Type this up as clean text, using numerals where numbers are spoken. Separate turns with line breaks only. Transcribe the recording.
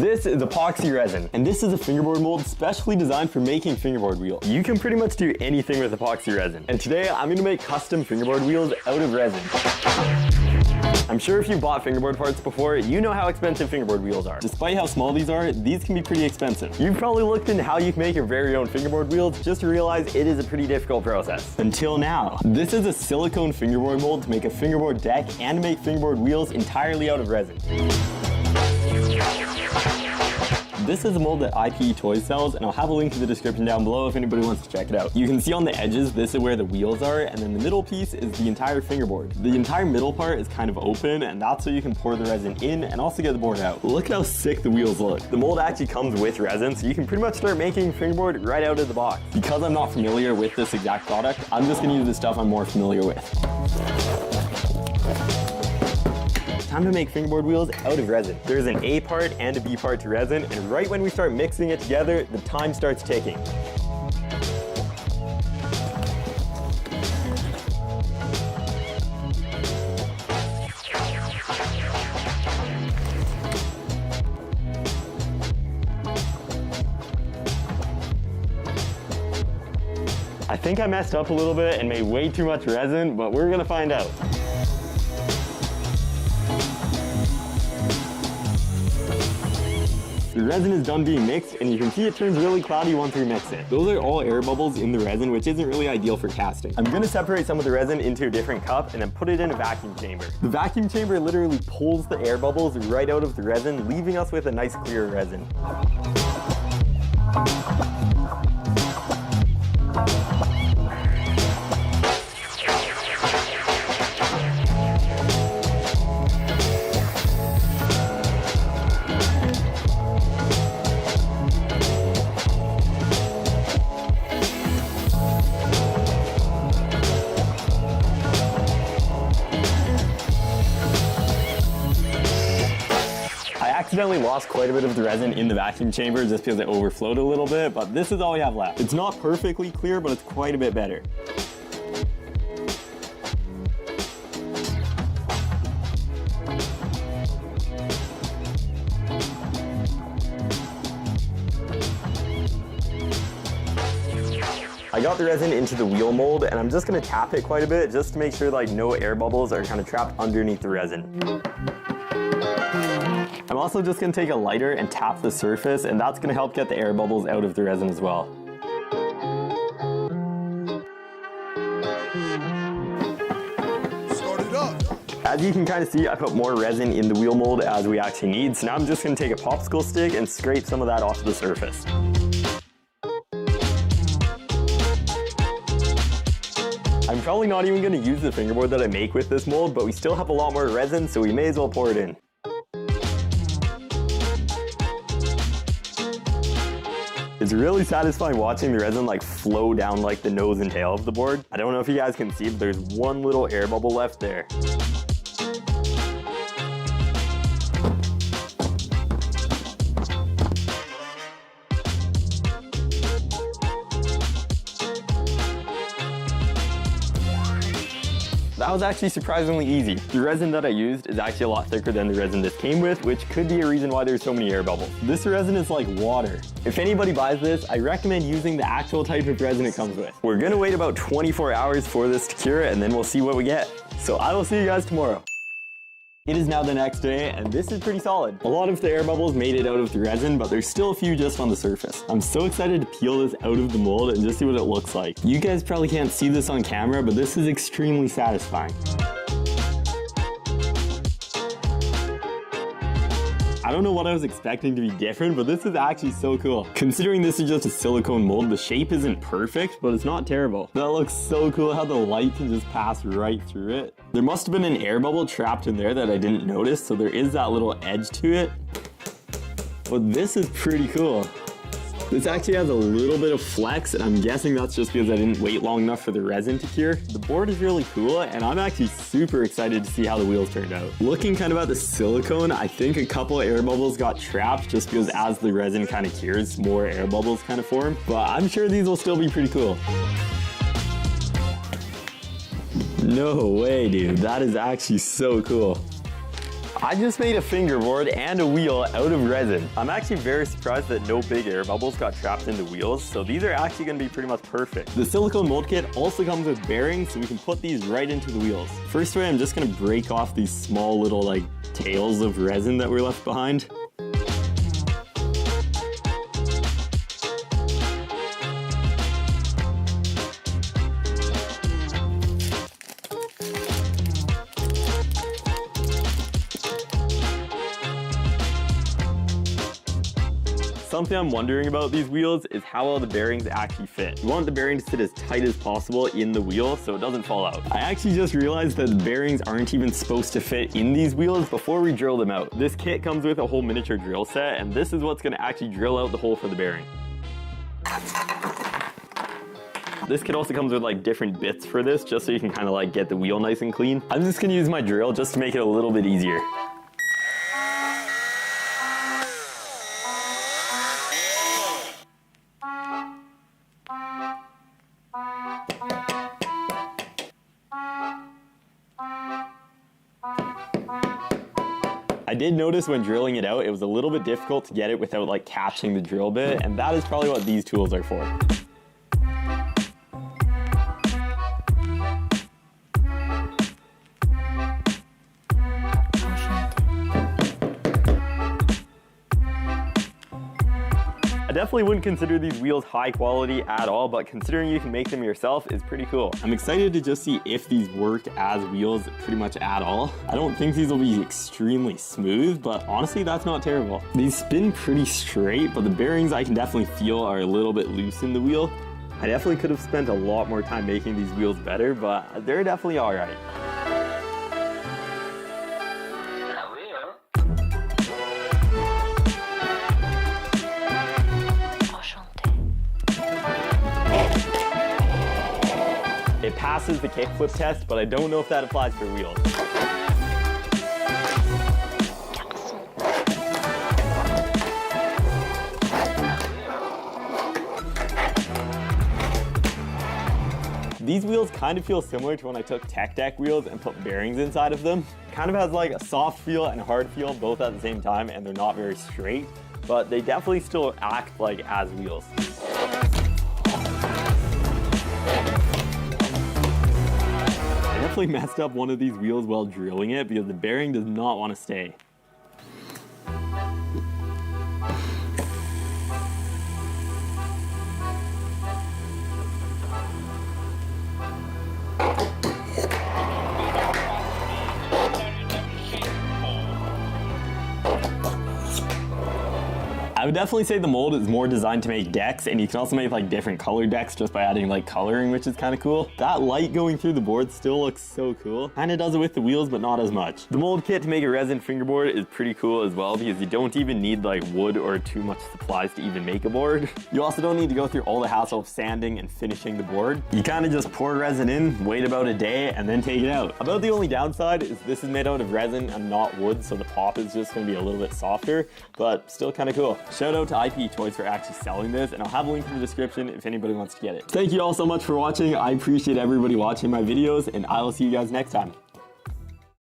This is epoxy resin, and this is a fingerboard mold specially designed for making fingerboard wheels. You can pretty much do anything with epoxy resin. And today I'm going to make custom fingerboard wheels out of resin. I'm sure if you bought fingerboard parts before, you know how expensive fingerboard wheels are. Despite how small these are, these can be pretty expensive. You've probably looked into how you can make your very own fingerboard wheels just to realize it is a pretty difficult process. Until now. This is a silicone fingerboard mold to make a fingerboard deck and to make fingerboard wheels entirely out of resin. This is a mold that ipetoys sells, and I'll have a link in the description down below if anybody wants to check it out. You can see on the edges, this is where the wheels are, and then the middle piece is the entire fingerboard. The entire middle part is kind of open, and that's so you can pour the resin in and also get the board out. Look how sick the wheels look. The mold actually comes with resin, so you can pretty much start making fingerboard right out of the box. Because I'm not familiar with this exact product, I'm just gonna use the stuff I'm more familiar with. Time to make fingerboard wheels out of resin. There's an A part and a B part to resin, and right when we start mixing it together, the time starts ticking. I think I messed up a little bit and made way too much resin, but we're gonna find out. The resin is done being mixed, and you can see it turns really cloudy once we mix it. Those are all air bubbles in the resin, which isn't really ideal for casting. I'm gonna separate some of the resin into a different cup and then put it in a vacuum chamber. The vacuum chamber literally pulls the air bubbles right out of the resin, leaving us with a nice clear resin. I accidentally lost quite a bit of the resin in the vacuum chamber just because it overflowed a little bit, but this is all we have left. It's not perfectly clear, but it's quite a bit better. I got the resin into the wheel mold, and I'm just gonna tap it quite a bit just to make sure like no air bubbles are kind of trapped underneath the resin. I'm also just gonna take a lighter and tap the surface, and that's gonna help get the air bubbles out of the resin as well.
Start it up.
As you can kind of see, I put more resin in the wheel mold as we actually need, so now I'm just gonna take a popsicle stick and scrape some of that off the surface. I'm probably not even gonna use the fingerboard that I make with this mold, but we still have a lot more resin, so we may as well pour it in. It's really satisfying watching the resin like flow down like the nose and tail of the board. I don't know if you guys can see, but there's one little air bubble left there. That was actually surprisingly easy. The resin that I used is actually a lot thicker than the resin this came with, which could be a reason why there's so many air bubbles. This resin is like water. If anybody buys this, I recommend using the actual type of resin it comes with. We're gonna wait about 24 hours for this to cure, and then we'll see what we get. So I will see you guys tomorrow. It is now the next day, and this is pretty solid. A lot of the air bubbles made it out of the resin, but there's still a few just on the surface. I'm so excited to peel this out of the mold and just see what it looks like. You guys probably can't see this on camera, but this is extremely satisfying. I don't know what I was expecting to be different, but this is actually so cool. Considering this is just a silicone mold, the shape isn't perfect, but it's not terrible. That looks so cool how the light can just pass right through it. There must have been an air bubble trapped in there that I didn't notice, so there is that little edge to it. But this is pretty cool. This actually has a little bit of flex, and I'm guessing that's just because I didn't wait long enough for the resin to cure. The board is really cool, and I'm actually super excited to see how the wheels turned out. Looking kind of at the silicone, I think a couple air bubbles got trapped just because as the resin kind of cures, more air bubbles kind of form. But I'm sure these will still be pretty cool. No way, dude. That is actually so cool. I just made a fingerboard and a wheel out of resin. I'm actually very surprised that no big air bubbles got trapped in the wheels, so these are actually going to be pretty much perfect. The silicone mold kit also comes with bearings, so we can put these right into the wheels. First way, I'm just going to break off these small little like tails of resin that were left behind. Something I'm wondering about these wheels is how well the bearings actually fit. We want the bearing to sit as tight as possible in the wheel so it doesn't fall out. I actually just realized that the bearings aren't even supposed to fit in these wheels before we drill them out. This kit comes with a whole miniature drill set, and this is what's going to actually drill out the hole for the bearing. This kit also comes with like different bits for this, just so you can kind of like get the wheel nice and clean. I'm just going to use my drill just to make it a little bit easier. I did notice when drilling it out, it was a little bit difficult to get it without like catching the drill bit, and that is probably what these tools are for. I definitely wouldn't consider these wheels high quality at all, but considering you can make them yourself is pretty cool. I'm excited to just see if these work as wheels pretty much at all. I don't think these will be extremely smooth, but honestly, that's not terrible. These spin pretty straight, but the bearings I can definitely feel are a little bit loose in the wheel. I definitely could have spent a lot more time making these wheels better, but they're definitely all right. It passes the kickflip test, but I don't know if that applies for wheels. These wheels kind of feel similar to when I took tech deck wheels and put bearings inside of them. Kind of has like a soft feel and a hard feel both at the same time, and they're not very straight, but they definitely still act like as wheels. I definitely messed up one of these wheels while drilling it because the bearing does not want to stay. I would definitely say the mold is more designed to make decks, and you can also make like different color decks just by adding like coloring, which is kind of cool. That light going through the board still looks so cool. Kinda does it with the wheels, but not as much. The mold kit to make a resin fingerboard is pretty cool as well, because you don't even need like wood or too much supplies to even make a board. You also don't need to go through all the hassle of sanding and finishing the board. You kind of just pour resin in, wait about a day, and then take it out. About the only downside is this is made out of resin and not wood, so the pop is just gonna be a little bit softer, but still kind of cool. Shout out to ipetoys for actually selling this, and I'll have a link in the description if anybody wants to get it. Thank you all so much for watching. I appreciate everybody watching my videos, and I will see you guys next time.